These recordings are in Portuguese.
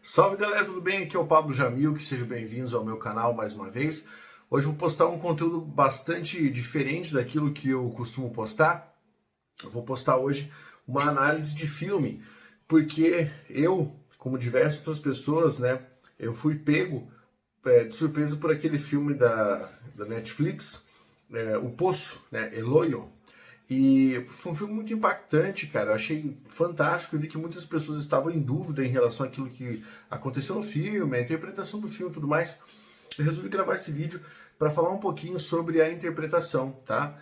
Salve galera, tudo bem? Aqui é o Pablo Jamil, que sejam bem-vindos ao meu canal mais uma vez. Hoje eu vou postar um conteúdo bastante diferente daquilo que eu costumo postar. Eu vou postar hoje uma análise de filme, porque eu, como diversas outras pessoas, né, eu fui pego de surpresa por aquele filme da Netflix, O Poço, né, Eloyo. E foi um filme muito impactante, cara. Eu achei fantástico e vi que muitas pessoas estavam em dúvida em relação àquilo que aconteceu no filme, a interpretação do filme e tudo mais. Eu resolvi gravar esse vídeo para falar um pouquinho sobre a interpretação, tá?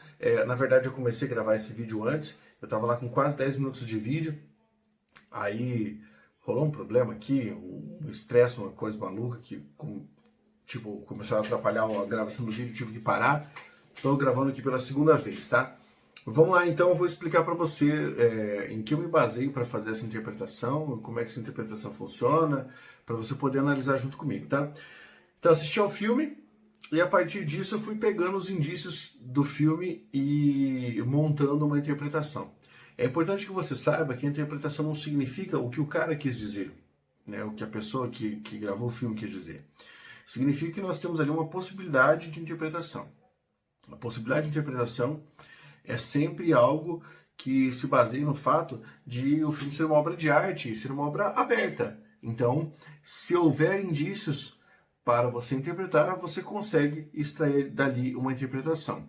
Na verdade, eu comecei a gravar esse vídeo antes, eu estava lá com quase 10 minutos de vídeo, aí rolou um problema aqui, um estresse, uma coisa maluca que começou a atrapalhar a gravação do vídeo, tive que parar. Estou gravando aqui pela segunda vez, tá? Vamos lá, então eu vou explicar para você em que eu me baseio para fazer essa interpretação, como é que essa interpretação funciona, para você poder analisar junto comigo, tá? Então assisti ao filme e a partir disso eu fui pegando os indícios do filme e montando uma interpretação. É importante que você saiba que a interpretação não significa o que o cara quis dizer, né? O que a pessoa que gravou o filme quis dizer. Significa que nós temos ali uma possibilidade de interpretação. A possibilidade de interpretação é sempre algo que se baseia no fato de o filme ser uma obra de arte e ser uma obra aberta. Então, se houver indícios para você interpretar, você consegue extrair dali uma interpretação.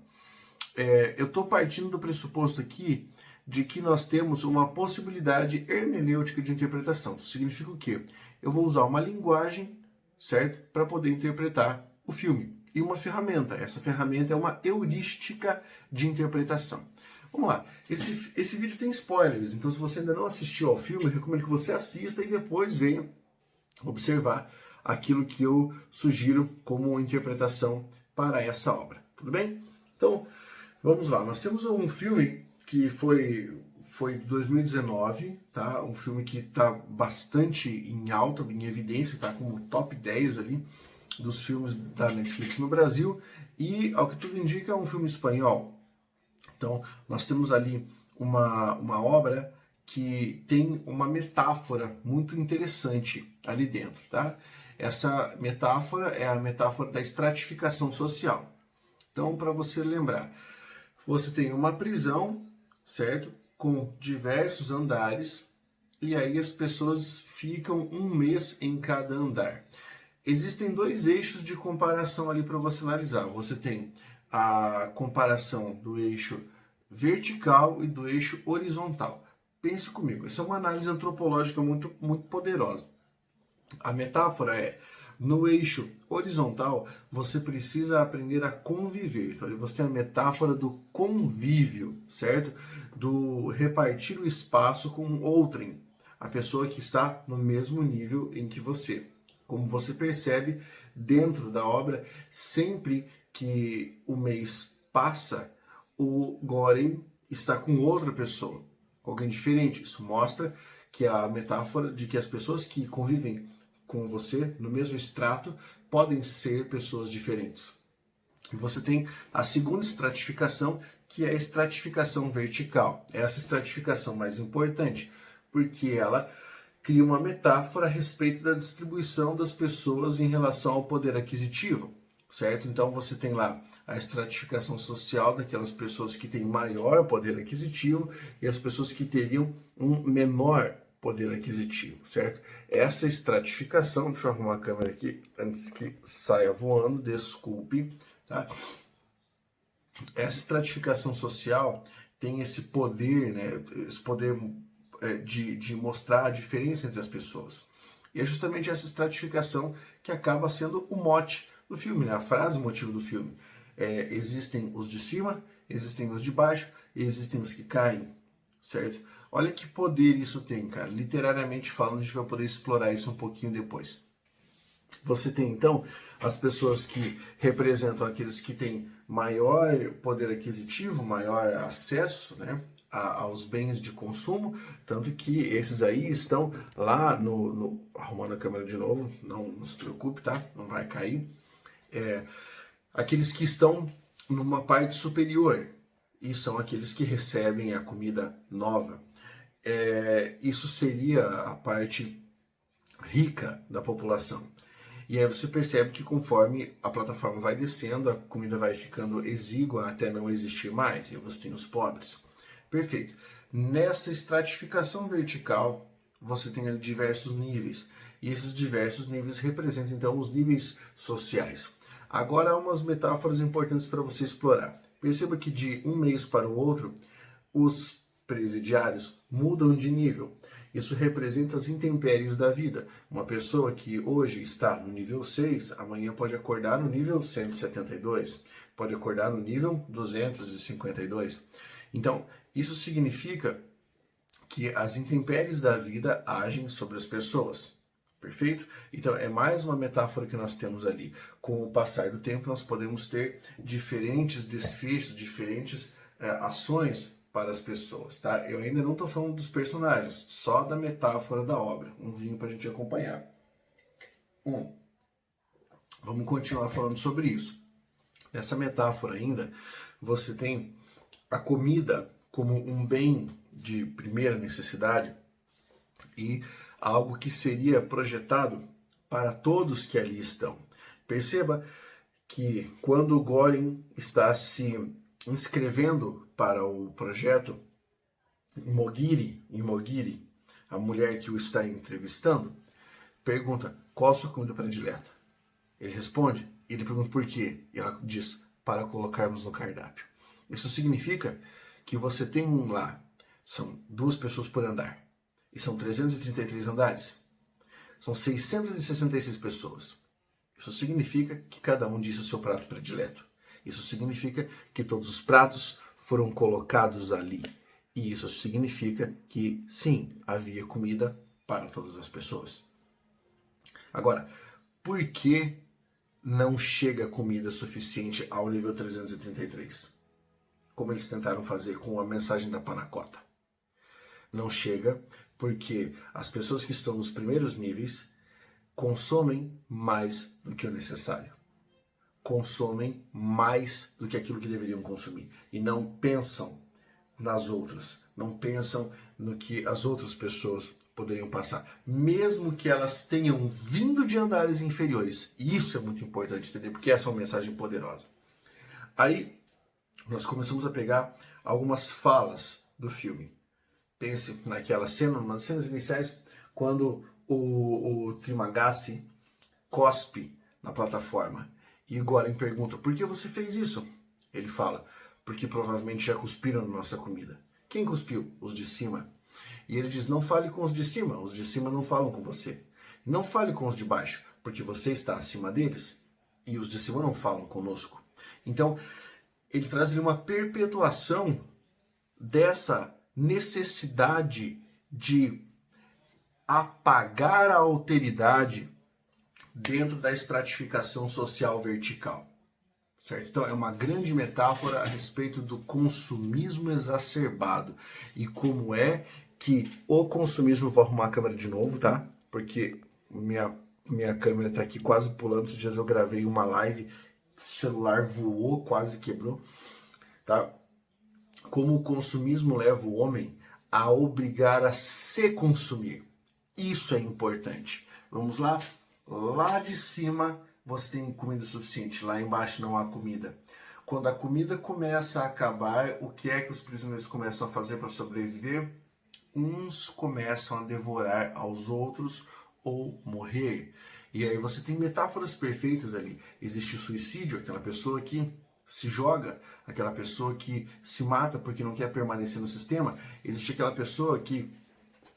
Eu estou partindo do pressuposto aqui de que nós temos uma possibilidade hermenêutica de interpretação. Isso significa o quê? Eu vou usar uma linguagem, certo? Para poder interpretar o filme. E uma ferramenta. Essa ferramenta é uma heurística de interpretação. Vamos lá. Esse vídeo tem spoilers, então se você ainda não assistiu ao filme, eu recomendo que você assista e depois venha observar aquilo que eu sugiro como interpretação para essa obra. Tudo bem? Então, vamos lá. Nós temos um filme que foi de 2019, tá? Um filme que está bastante em alta, em evidência, está como top 10 ali dos filmes da Netflix no Brasil e, ao que tudo indica, é um filme espanhol. Então, nós temos ali uma obra que tem uma metáfora muito interessante ali dentro, tá? Essa metáfora é a metáfora da estratificação social. Então, para você lembrar, você tem uma prisão, certo? Com diversos andares, e aí as pessoas ficam um mês em cada andar. Existem dois eixos de comparação ali para você analisar. Você tem a comparação do eixo vertical e do eixo horizontal. Pense comigo, essa é uma análise antropológica muito, muito poderosa. A metáfora é, no eixo horizontal, você precisa aprender a conviver. Então, você tem a metáfora do convívio, certo? Do repartir o espaço com outrem, a pessoa que está no mesmo nível em que você. Como você percebe dentro da obra, sempre que o mês passa, o Gorem está com outra pessoa, com alguém diferente. Isso mostra que a metáfora de que as pessoas que convivem com você no mesmo extrato podem ser pessoas diferentes. E você tem a segunda estratificação, que é a estratificação vertical. Essa estratificação mais importante, porque ela cria uma metáfora a respeito da distribuição das pessoas em relação ao poder aquisitivo, certo? Então você tem lá a estratificação social daquelas pessoas que têm maior poder aquisitivo e as pessoas que teriam um menor poder aquisitivo, certo? Essa estratificação, deixa eu arrumar a câmera aqui antes que saia voando, desculpe, tá? Essa estratificação social tem esse poder, né? Esse poder de mostrar a diferença entre as pessoas. E é justamente essa estratificação que acaba sendo o mote do filme, né? A frase, o motivo do filme. Existem os de cima, existem os de baixo e existem os que caem, certo? Olha que poder isso tem, cara. Literariamente falando, a gente vai poder explorar isso um pouquinho depois. Você tem, então, as pessoas que representam aqueles que têm maior poder aquisitivo, maior acesso, né, aos bens de consumo, tanto que esses aí estão lá arrumando a câmera de novo, não se preocupe, tá? Não vai cair. Aqueles que estão numa parte superior, e são aqueles que recebem a comida nova. Isso seria a parte rica da população. E aí você percebe que conforme a plataforma vai descendo, a comida vai ficando exígua até não existir mais, e você tem os pobres. Perfeito. Nessa estratificação vertical, você tem ali diversos níveis, e esses diversos níveis representam então os níveis sociais. Agora há umas metáforas importantes para você explorar. Perceba que de um mês para o outro, os presidiários mudam de nível. Isso representa as intempéries da vida. Uma pessoa que hoje está no nível 6, amanhã pode acordar no nível 172, pode acordar no nível 252. Então, isso significa que as intempéries da vida agem sobre as pessoas. Perfeito? Então, é mais uma metáfora que nós temos ali. Com o passar do tempo, nós podemos ter diferentes desfechos, diferentes ações para as pessoas, tá? Eu ainda não estou falando dos personagens, só da metáfora da obra. Um vinho para a gente acompanhar. Vamos continuar falando sobre isso. Nessa metáfora ainda, você tem a comida como um bem de primeira necessidade e algo que seria projetado para todos que ali estão. Perceba que quando o Goring está se inscrevendo para o projeto, Mogiri, a mulher que o está entrevistando, pergunta: qual a sua comida predileta? Ele responde, ele pergunta por quê, e ela diz: para colocarmos no cardápio. Isso significa que você tem lá, são 2 pessoas por andar, e são 333 andares, são 666 pessoas. Isso significa que cada um disse o seu prato predileto. Isso significa que todos os pratos foram colocados ali. E isso significa que, sim, havia comida para todas as pessoas. Agora, por que não chega comida suficiente ao nível 333? Como eles tentaram fazer com a mensagem da panacota. Não chega porque as pessoas que estão nos primeiros níveis consomem mais do que o necessário. Consomem mais do que aquilo que deveriam consumir. E não pensam nas outras. Não pensam no que as outras pessoas poderiam passar. Mesmo que elas tenham vindo de andares inferiores. E isso é muito importante entender, porque essa é uma mensagem poderosa. Aí, nós começamos a pegar algumas falas do filme. Pense naquela cena, nas cenas iniciais, quando o Trimagasi cospe na plataforma. E o Goring pergunta: por que você fez isso? Ele fala: porque provavelmente já cuspiram na nossa comida. Quem cuspiu? Os de cima. E ele diz: não fale com os de cima não falam com você. Não fale com os de baixo, porque você está acima deles e os de cima não falam conosco. Então, ele traz ali uma perpetuação dessa necessidade de apagar a alteridade dentro da estratificação social vertical. Certo? Então é uma grande metáfora a respeito do consumismo exacerbado e como é que o consumismo... Vou arrumar a câmera de novo, tá? Porque minha câmera tá aqui quase pulando. Esses dias eu gravei uma live, o celular voou, quase quebrou, tá? Como o consumismo leva o homem a obrigar a se consumir. Isso é importante. Vamos lá? Lá de cima você tem comida suficiente, lá embaixo não há comida. Quando a comida começa a acabar, o que é que os prisioneiros começam a fazer para sobreviver? Uns começam a devorar aos outros ou morrer. E aí você tem metáforas perfeitas ali. Existe o suicídio, aquela pessoa que se joga, aquela pessoa que se mata porque não quer permanecer no sistema. Existe aquela pessoa que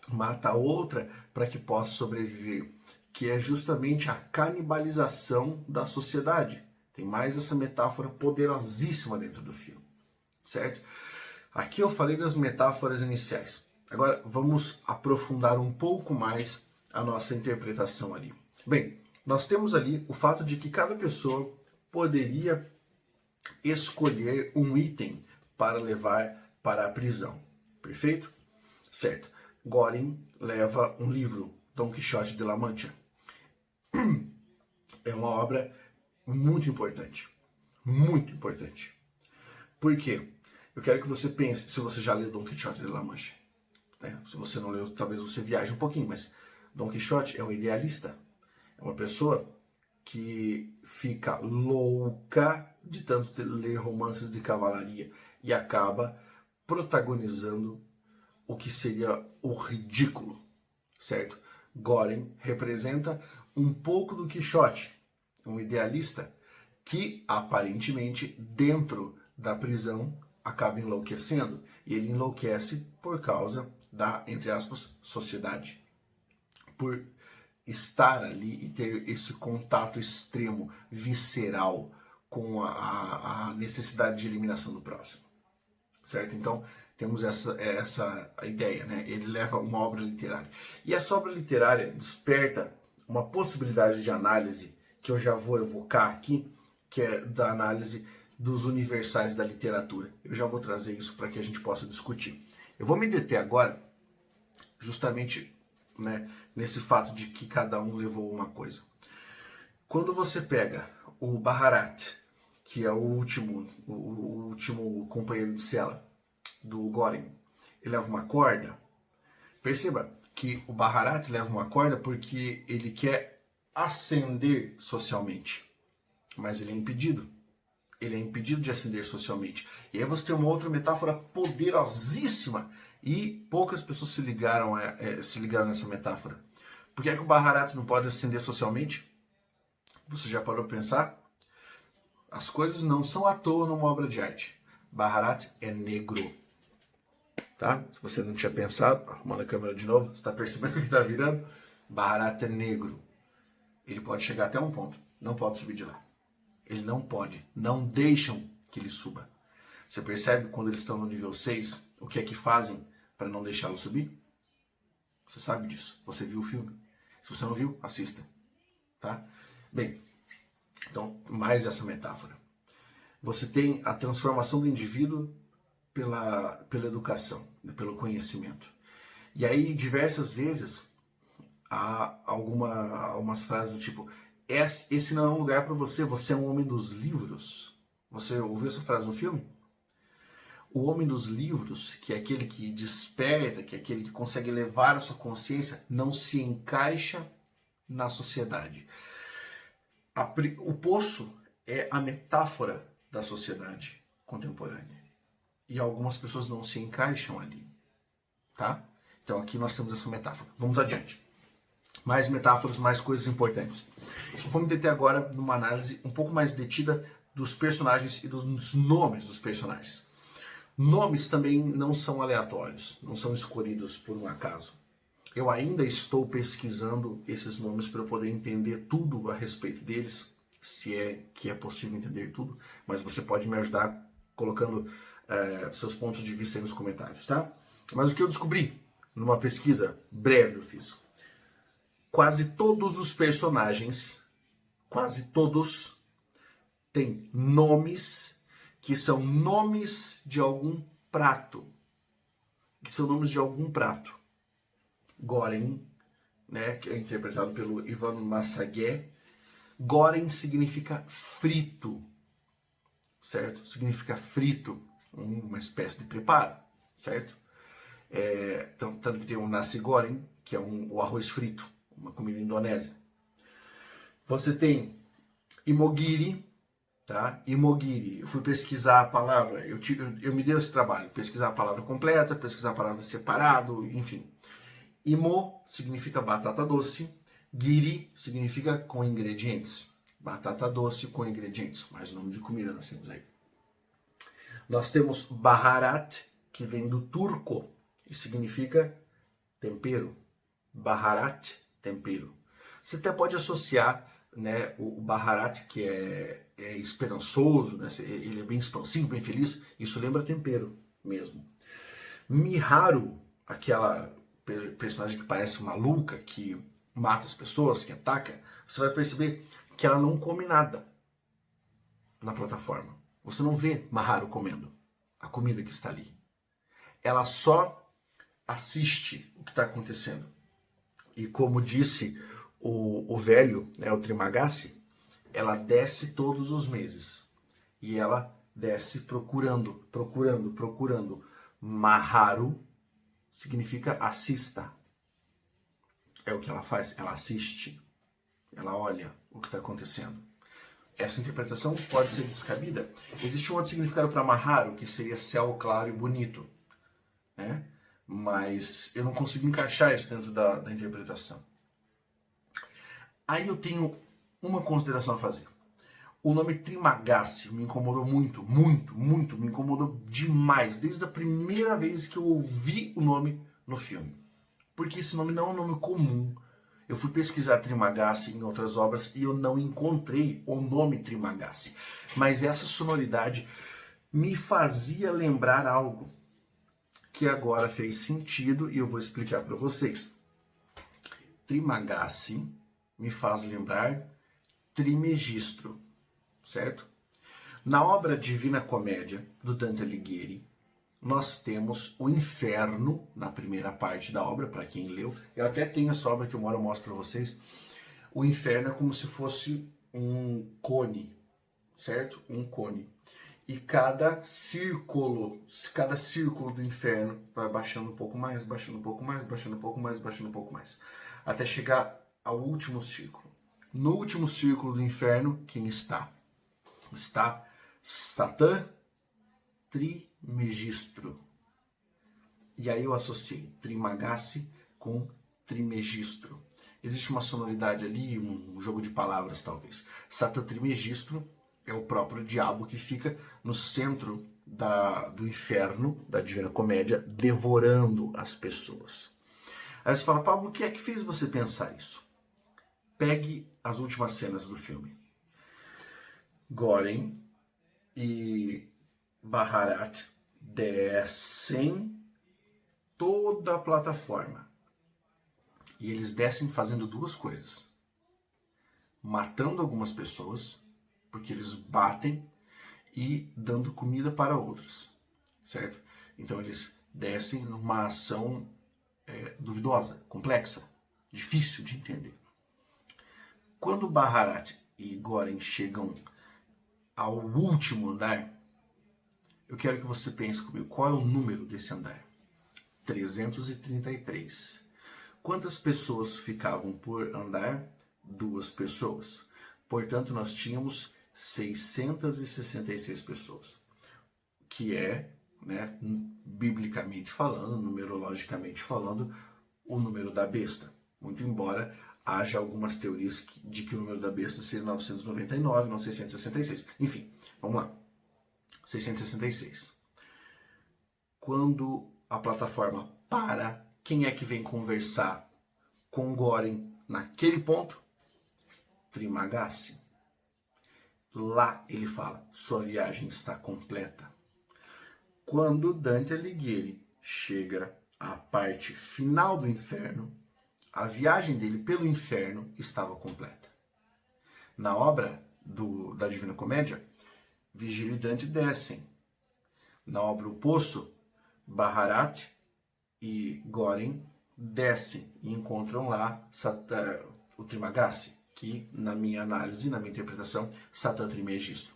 mata a outra para que possa sobreviver, que é justamente a canibalização da sociedade. Tem mais essa metáfora poderosíssima dentro do filme, certo? Aqui eu falei das metáforas iniciais. Agora vamos aprofundar um pouco mais a nossa interpretação ali. Bem, nós temos ali o fato de que cada pessoa poderia escolher um item para levar para a prisão. Perfeito? Certo. Goring leva um livro, Dom Quixote de La Mancha. É uma obra muito importante. Muito importante. Por quê? Eu quero que você pense, se você já leu Dom Quixote de La Mancha. Né? Se você não leu, talvez você viaje um pouquinho, mas Dom Quixote é um idealista, é uma pessoa que fica louca de tanto ler romances de cavalaria e acaba protagonizando o que seria o ridículo, certo? Goren representa um pouco do Quixote, um idealista que aparentemente dentro da prisão acaba enlouquecendo, e ele enlouquece por causa da, entre aspas, sociedade. Por estar ali e ter esse contato extremo, visceral, com a necessidade de eliminação do próximo. Certo? Então, temos essa ideia, né? Ele leva uma obra literária. E essa obra literária desperta uma possibilidade de análise que eu já vou evocar aqui, que é da análise dos universais da literatura. Eu já vou trazer isso para que a gente possa discutir. Eu vou me deter agora justamente, né, nesse fato de que cada um levou uma coisa. Quando você pega o Baharat, que é o último companheiro de cela do Goren, ele leva uma corda. Perceba que o Baharat leva uma corda porque ele quer ascender socialmente, mas ele é impedido. Ele é impedido de ascender socialmente. E aí você tem uma outra metáfora poderosíssima e poucas pessoas se ligaram nessa metáfora. Por que é que o Baharat não pode ascender socialmente? Você já parou para pensar? As coisas não são à toa numa obra de arte. Baharat é negro. Tá? Se você não tinha pensado, arrumando a câmera de novo, você está percebendo que está virando? Baharat é negro. Ele pode chegar até um ponto, não pode subir de lá. Ele não pode, não deixam que ele suba. Você percebe quando eles estão no nível 6, o que é que fazem para não deixá-lo subir? Você sabe disso, você viu o filme. Se você não viu, assista. Tá? Bem, então, mais essa metáfora. Você tem a transformação do indivíduo pela educação, pelo conhecimento. E aí, diversas vezes, há algumas frases do tipo: esse não é um lugar para você, você é um homem dos livros. Você ouviu essa frase no filme? O homem dos livros, que é aquele que desperta, que é aquele que consegue levar a sua consciência, não se encaixa na sociedade. O poço é a metáfora da sociedade contemporânea. E algumas pessoas não se encaixam ali. Tá? Então aqui nós temos essa metáfora. Vamos adiante. Mais metáforas, mais coisas importantes. Vamos deter agora numa análise um pouco mais detida dos personagens e dos nomes dos personagens. Nomes também não são aleatórios, não são escolhidos por um acaso. Eu ainda estou pesquisando esses nomes para eu poder entender tudo a respeito deles, se é que é possível entender tudo, mas você pode me ajudar colocando seus pontos de vista aí nos comentários, tá? Mas o que eu descobri numa pesquisa breve eu fiz, quase todos os personagens, quase todos, têm nomes que são nomes de algum prato. Que são nomes de algum prato. Goren, né, que é interpretado pelo Ivan Massaguet. Goren significa frito, certo? Significa frito, uma espécie de preparo, certo? Tanto que tem o nasi goreng, que é o arroz frito, uma comida indonésia. Você tem imogiri, tá? Imogiri. Eu fui pesquisar a palavra, eu me dei esse trabalho, pesquisar a palavra completa, pesquisar a palavra separado, enfim. Imo significa batata doce, giri significa com ingredientes. Batata doce com ingredientes, mais nome de comida nós temos aí. Nós temos Baharat, que vem do turco e significa tempero. Baharat, tempero. Você até pode associar, né, o Baharat, que é esperançoso, né, ele é bem expansivo, bem feliz, isso lembra tempero mesmo. Miharu, aquela personagem que parece maluca, que mata as pessoas, que ataca, você vai perceber que ela não come nada na plataforma. Você não vê Miharu comendo a comida que está ali. Ela só assiste o que está acontecendo. E como disse o velho, né, o Trimagasi, ela desce todos os meses. E ela desce procurando. Miharu significa assista. é o que ela faz, ela assiste, ela olha o que está acontecendo. Essa interpretação pode ser descabida. Existe um outro significado para Maharu, que seria céu claro e bonito, né? Mas eu não consigo encaixar isso dentro da interpretação. Aí eu tenho uma consideração a fazer. O nome Trimagasi me incomodou muito, me incomodou demais, desde a primeira vez que eu ouvi o nome no filme. Porque esse nome não é um nome comum. Eu fui pesquisar Trimagasi em outras obras e eu não encontrei o nome Trimagasi. Mas essa sonoridade me fazia lembrar algo que agora fez sentido e eu vou explicar para vocês. Trimagasi me faz lembrar Trimegistro, certo? Na obra Divina Comédia, do Dante Alighieri, nós temos o inferno na primeira parte da obra, para quem leu. Eu até tenho essa obra que eu mostro para vocês. O inferno é como se fosse um cone, certo? Um cone. E cada círculo do inferno vai baixando um pouco mais, baixando um pouco mais, baixando um pouco mais, baixando um pouco mais, até chegar ao último círculo. No último círculo do inferno, quem está? Está Satã Trimegistro. E aí eu associei Trimagasi com Trimegistro. Existe uma sonoridade ali, um jogo de palavras talvez. Satã Trimegistro é o próprio diabo que fica no centro do inferno, da Divina Comédia, devorando as pessoas. Aí você fala, Pablo, o que é que fez você pensar isso? Pegue as últimas cenas do filme. Goren e Baharat descem toda a plataforma. E eles descem fazendo duas coisas. Matando algumas pessoas, porque eles batem, e dando comida para outras, certo? Então eles descem numa ação duvidosa, complexa, difícil de entender. Quando Baharat e Goren chegam ao último andar, eu quero que você pense comigo, qual é o número desse andar? 333. Quantas pessoas ficavam por andar? 2 pessoas. Portanto, nós tínhamos 666 pessoas, que é, né, biblicamente falando, numerologicamente falando, o número da besta. Muito embora haja algumas teorias de que o número da besta seria 999, não 666. Enfim, vamos lá. 666. Quando a plataforma para, quem é que vem conversar com Goren naquele ponto? Trimagasi. Lá ele fala, sua viagem está completa. Quando Dante Alighieri chega à parte final do inferno, a viagem dele pelo inferno estava completa. Na obra da Divina Comédia, Virgílio e Dante descem. Na obra O Poço, Baharat e Goren descem e encontram lá o Trimagasi, que na minha análise, na minha interpretação, Satã Trimegistro.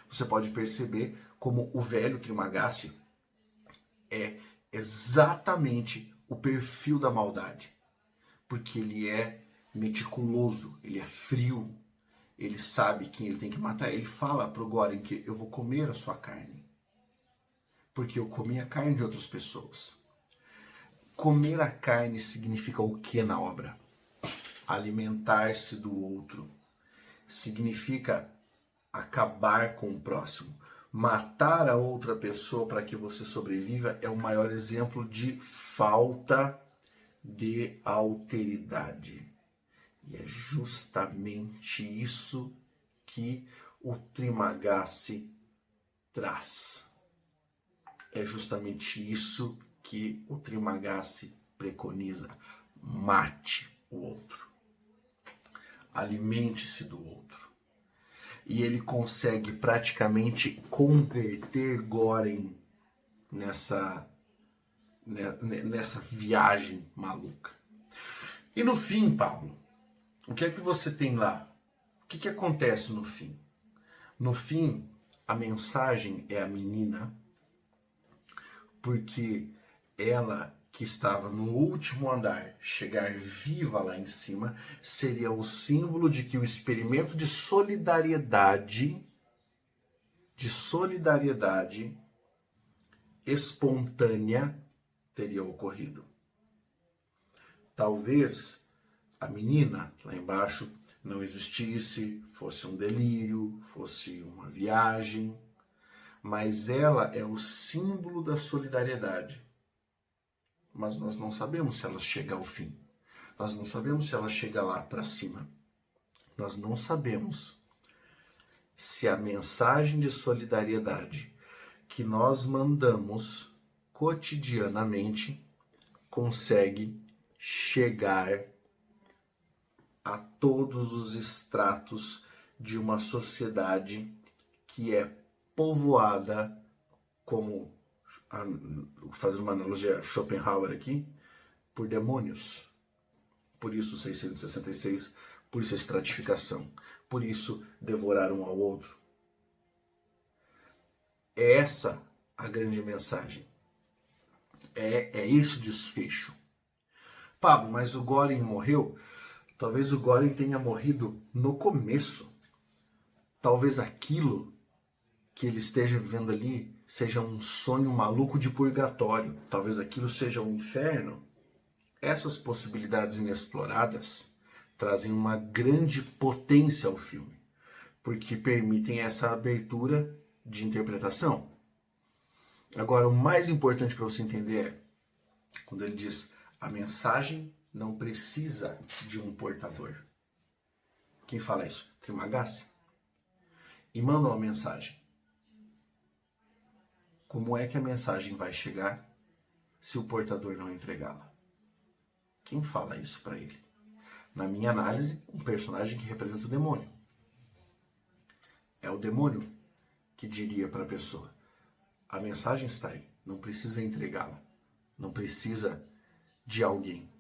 Você pode perceber como o velho Trimagasi é exatamente o perfil da maldade, porque ele é meticuloso, ele é frio, ele sabe quem ele tem que matar. Ele fala pro Goren que eu vou comer a sua carne, porque eu comi a carne de outras pessoas. Comer a carne significa o que na obra? Alimentar-se do outro. Significa acabar com o próximo. Matar a outra pessoa para que você sobreviva é o maior exemplo de falta de alteridade. E é justamente isso que o Trimagasi traz. É justamente isso que o Trimagasi preconiza. Mate o outro. Alimente-se do outro. E ele consegue praticamente converter Goren nessa viagem maluca. E no fim, Pablo, o que é que você tem lá? O que acontece no fim? No fim, a mensagem é a menina, porque ela que estava no último andar chegar viva lá em cima seria o símbolo de que o experimento de solidariedade espontânea teria ocorrido. Talvez a menina lá embaixo não existisse, fosse um delírio, fosse uma viagem, mas ela é o símbolo da solidariedade. Mas nós não sabemos se ela chega ao fim. Nós não sabemos se ela chega lá para cima. Nós não sabemos se a mensagem de solidariedade que nós mandamos cotidianamente consegue chegar a todos os estratos de uma sociedade que é povoada, como fazer uma analogia a Schopenhauer aqui, por demônios. Por isso 666, por isso a estratificação, por isso devorar um ao outro. É essa a grande mensagem. É esse o desfecho. Pablo, mas o Goring morreu? Talvez o Goring tenha morrido no começo. Talvez aquilo que ele esteja vivendo ali seja um sonho maluco de purgatório. Talvez aquilo seja um inferno. Essas possibilidades inexploradas trazem uma grande potência ao filme, porque permitem essa abertura de interpretação. Agora, o mais importante para você entender é quando ele diz: a mensagem não precisa de um portador. Quem fala isso? Trimagasi. E manda uma mensagem. Como é que a mensagem vai chegar se o portador não entregá-la? Quem fala isso para ele? Na minha análise, um personagem que representa o demônio. É o demônio que diria para a pessoa: a mensagem está aí, não precisa entregá-la, não precisa de alguém.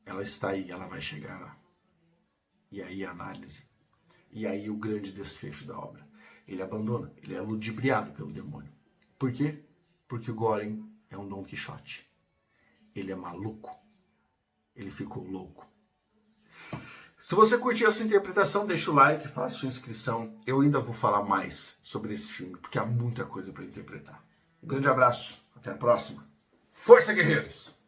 Ela está aí, ela vai chegar lá. E aí a análise. E aí o grande desfecho da obra. Ele abandona, ele é ludibriado pelo demônio. Por quê? Porque o Goring é um Dom Quixote. Ele é maluco. Ele ficou louco. Se você curtiu essa interpretação, deixa o like, faça sua inscrição. Eu ainda vou falar mais sobre esse filme, porque há muita coisa para interpretar. Um grande abraço, até a próxima. Força, guerreiros!